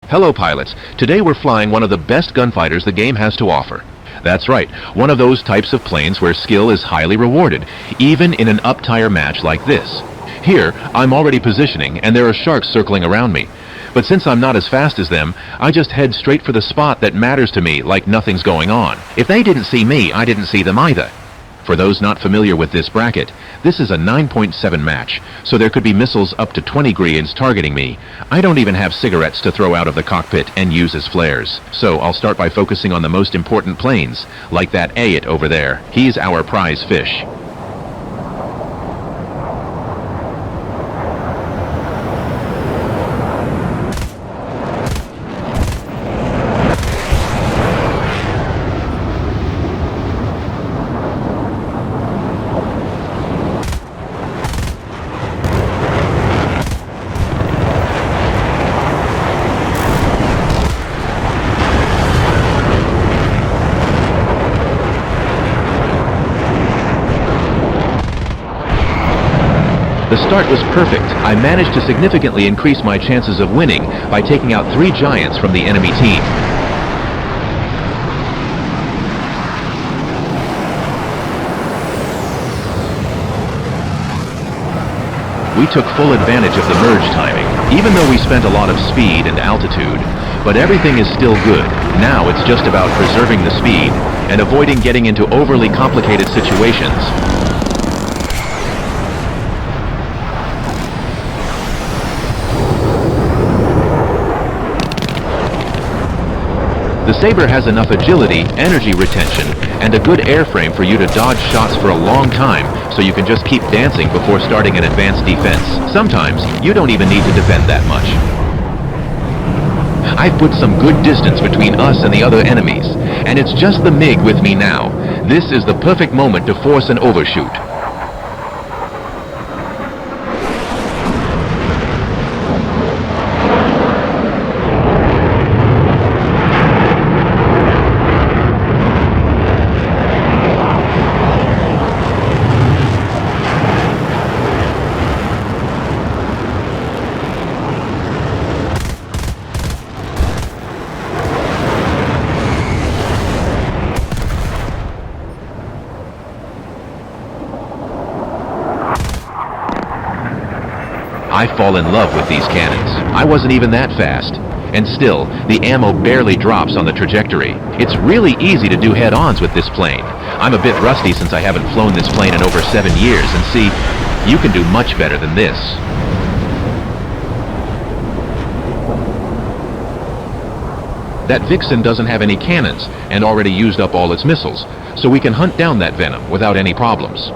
Hello pilots, today we're flying one of the best gunfighters the game has to offer. That's right, one of those types of planes where skill is highly rewarded, even in an up-tire match like this. Here, I'm already positioning and there are sharks circling around me. But since I'm not as fast as them, I just head straight for the spot that matters to me like nothing's going on. If they didn't see me, I didn't see them either. For those not familiar with this bracket, this is a 9.7 match, so there could be missiles up to 20 greens targeting me. I don't even have cigarettes to throw out of the cockpit and use as flares. So I'll start by focusing on the most important planes, like that A-it over there. He's our prize fish. The start was perfect. I managed to significantly increase my chances of winning by taking out 3 giants from the enemy team. We took full advantage of the merge timing, even though we spent a lot of speed and altitude. But everything is still good. Now it's just about preserving the speed and avoiding getting into overly complicated situations. The Sabre has enough agility, energy retention, and a good airframe for you to dodge shots for a long time, so you can just keep dancing before starting an advanced defense. Sometimes, you don't even need to defend that much. I've put some good distance between us and the other enemies, and it's just the MiG with me now. This is the perfect moment to force an overshoot. I fall in love with these cannons. I wasn't even that fast. And still, the ammo barely drops on the trajectory. It's really easy to do head-ons with this plane. I'm a bit rusty since I haven't flown this plane in over 7 years, and see, you can do much better than this. That Vixen doesn't have any cannons, and already used up all its missiles, so we can hunt down that Venom without any problems.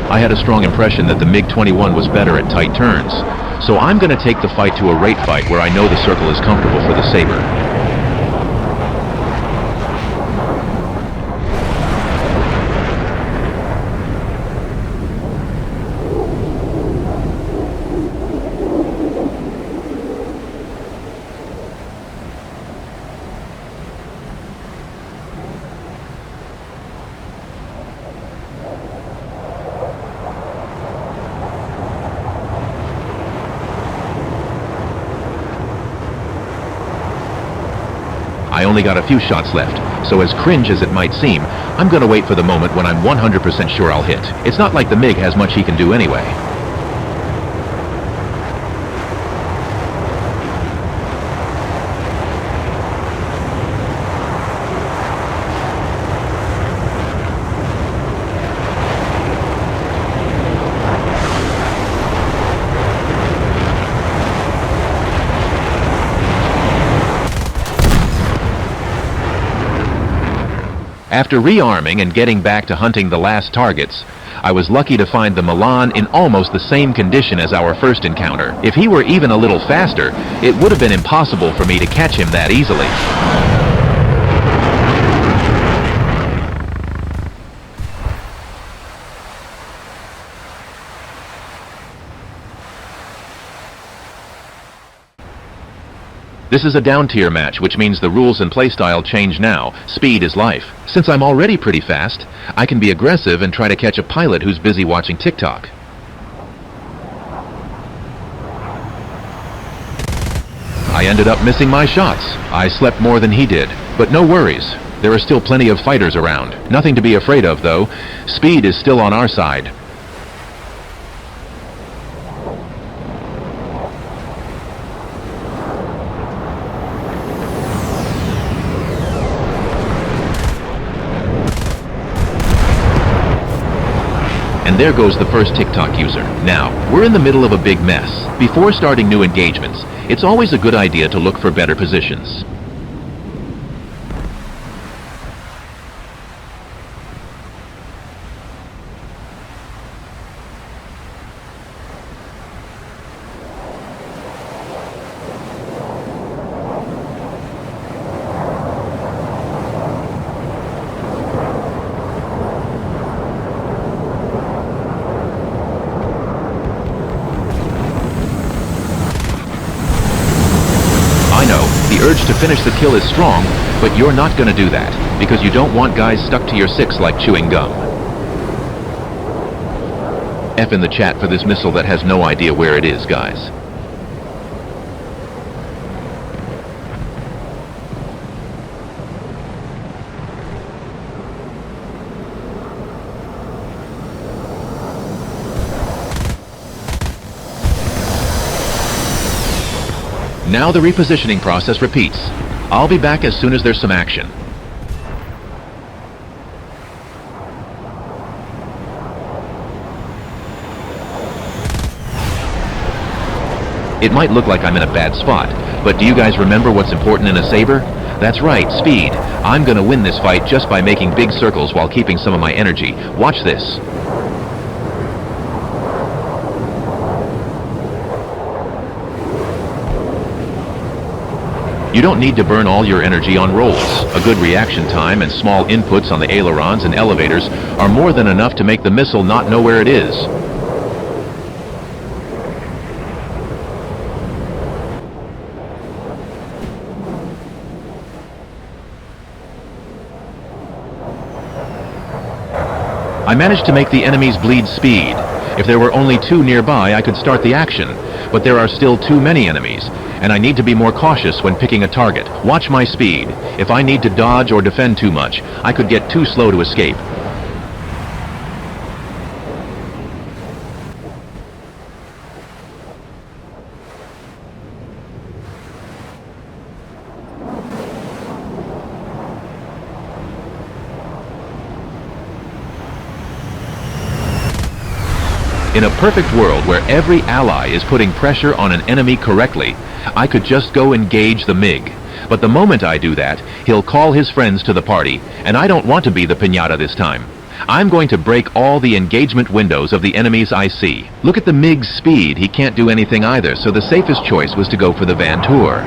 I had a strong impression that the MiG-21 was better at tight turns, so I'm going to take the fight to a rate fight where I know the circle is comfortable for the Sabre. I only got a few shots left, so as cringe as it might seem, I'm gonna wait for the moment when I'm 100% sure I'll hit. It's not like the MiG has much he can do anyway. After rearming and getting back to hunting the last targets, I was lucky to find the Milan in almost the same condition as our first encounter. If he were even a little faster, it would have been impossible for me to catch him that easily. This is a down-tier match, which means the rules and playstyle change now. Speed is life. Since I'm already pretty fast, I can be aggressive and try to catch a pilot who's busy watching TikTok. I ended up missing my shots. I slept more than he did, but no worries. There are still plenty of fighters around. Nothing to be afraid of, though. Speed is still on our side. And there goes the first TikTok user. Now, we're in the middle of a big mess. Before starting new engagements, it's always a good idea to look for better positions. The urge to finish the kill is strong, but you're not going to do that, because you don't want guys stuck to your six like chewing gum. F in the chat for this missile that has no idea where it is, guys. Now the repositioning process repeats. I'll be back as soon as there's some action. It might look like I'm in a bad spot, but do you guys remember what's important in a Sabre? That's right, speed. I'm gonna win this fight just by making big circles while keeping some of my energy. Watch this. You don't need to burn all your energy on rolls. A good reaction time and small inputs on the ailerons and elevators are more than enough to make the missile not know where it is. I managed to make the enemies bleed speed. If there were only two nearby, I could start the action, but there are still too many enemies, and I need to be more cautious when picking a target. Watch my speed. If I need to dodge or defend too much, I could get too slow to escape. In a perfect world where every ally is putting pressure on an enemy correctly, I could just go engage the MiG. But the moment I do that, he'll call his friends to the party, and I don't want to be the piñata this time. I'm going to break all the engagement windows of the enemies I see. Look at the MiG's speed. He can't do anything either, so the safest choice was to go for the Vantour.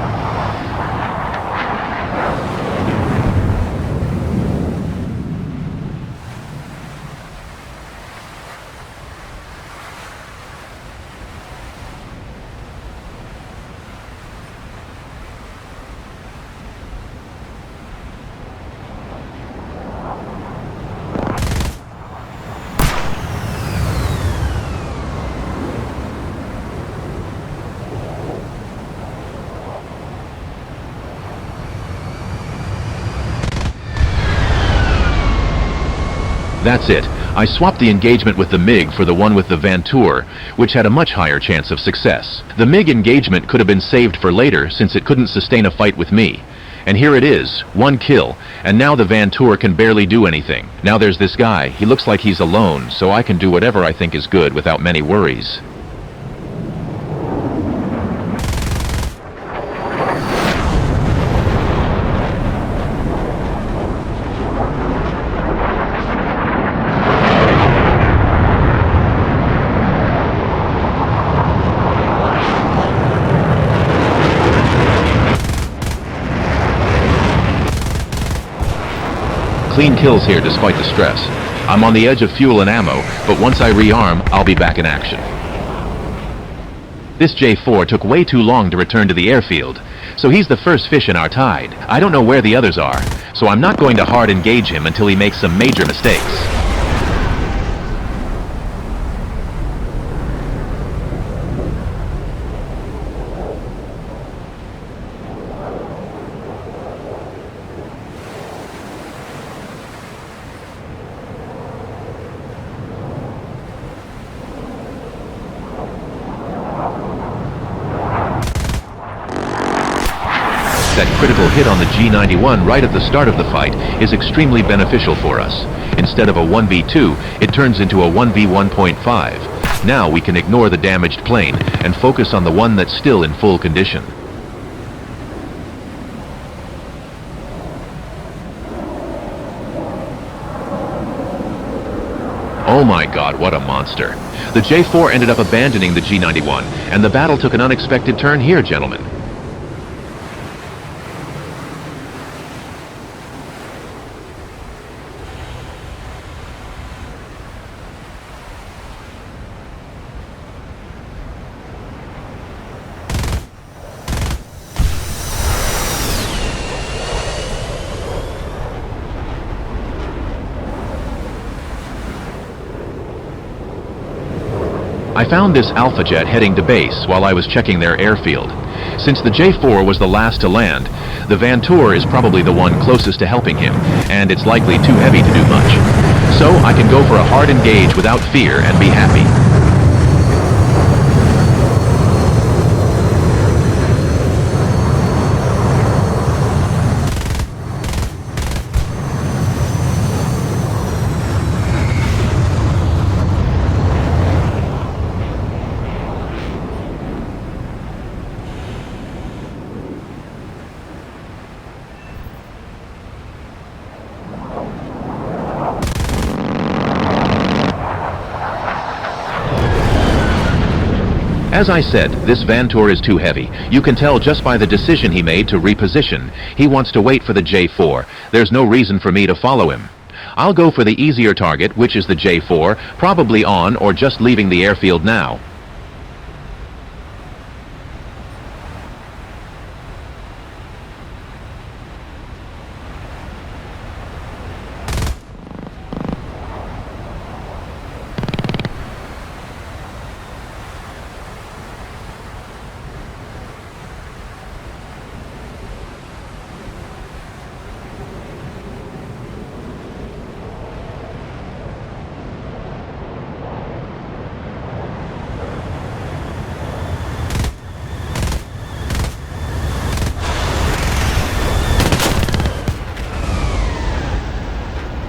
That's it. I swapped the engagement with the MiG for the one with the Vantour, which had a much higher chance of success. The MiG engagement could have been saved for later since it couldn't sustain a fight with me. And here it is, one kill, and now the Vantour can barely do anything. Now there's this guy. He looks like he's alone, so I can do whatever I think is good without many worries. clean kills here despite the stress. I'm on the edge of fuel and ammo, but once I rearm, I'll be back in action. This J4 took way too long to return to the airfield, so he's the first fish in our tide. I don't know where the others are, so I'm not going to hard engage him until he makes some major mistakes. That critical hit on the G91 right at the start of the fight is extremely beneficial for us. Instead of a 1v2, it turns into a 1v1.5. Now we can ignore the damaged plane and focus on the one that's still in full condition. Oh my god, what a monster. The J4 ended up abandoning the G91, and the battle took an unexpected turn here, gentlemen. I found this Alpha jet heading to base while I was checking their airfield. Since the J4 was the last to land, the Vantour is probably the one closest to helping him, and it's likely too heavy to do much. So I can go for a hard engage without fear and be happy. As I said, this Vantour is too heavy. You can tell just by the decision he made to reposition. He wants to wait for the J4. There's no reason for me to follow him. I'll go for the easier target, which is the J4, probably on or just leaving the airfield now.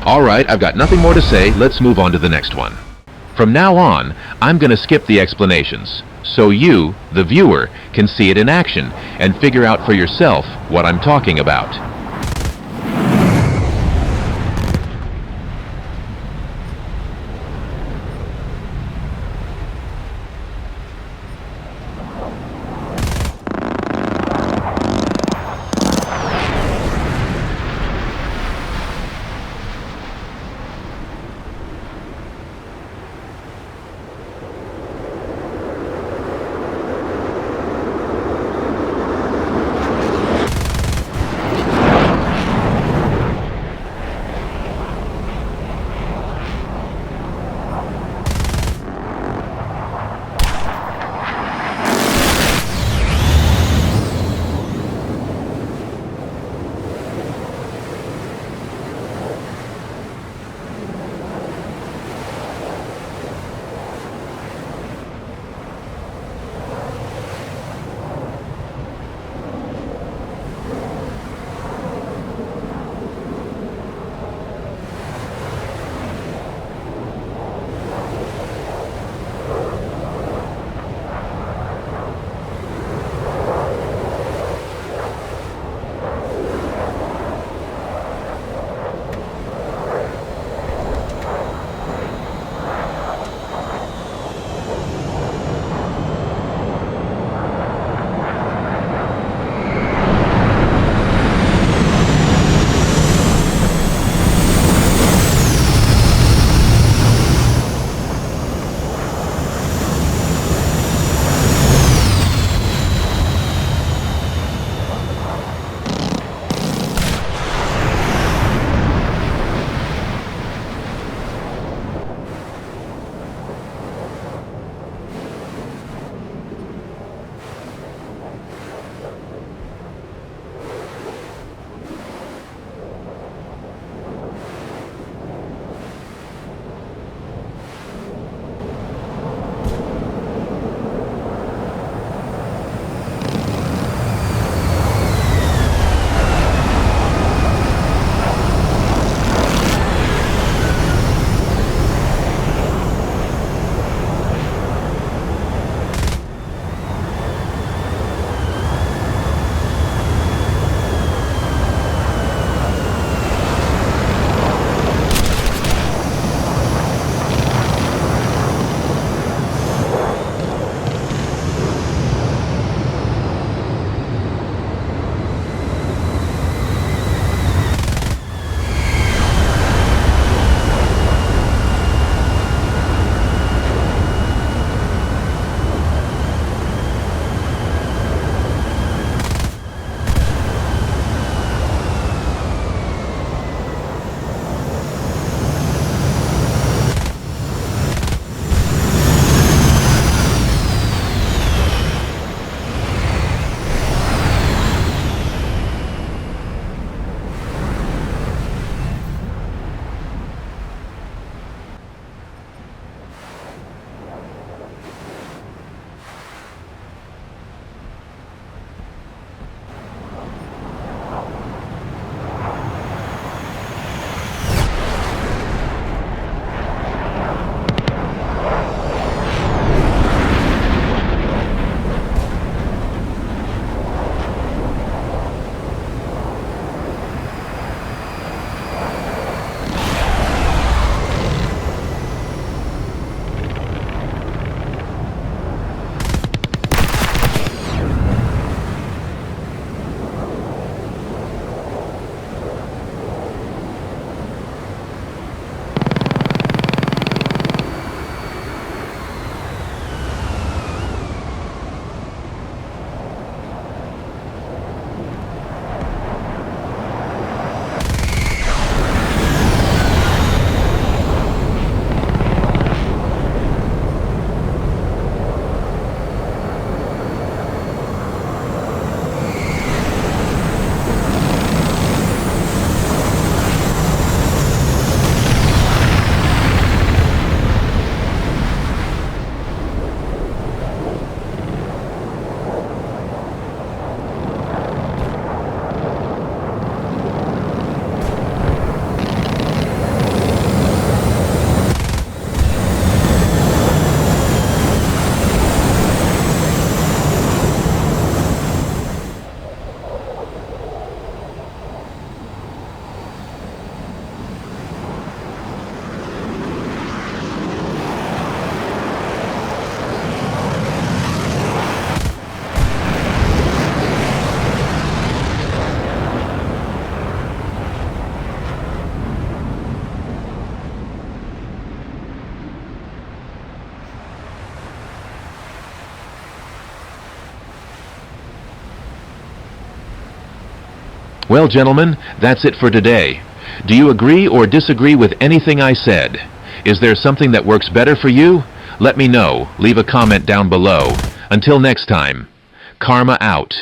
Alright, I've got nothing more to say. Let's move on to the next one. From now on, I'm going to skip the explanations, so you, the viewer, can see it in action and figure out for yourself what I'm talking about. Well, gentlemen, that's it for today. Do you agree or disagree with anything I said? Is there something that works better for you? Let me know. Leave a comment down below. Until next time, Karma out.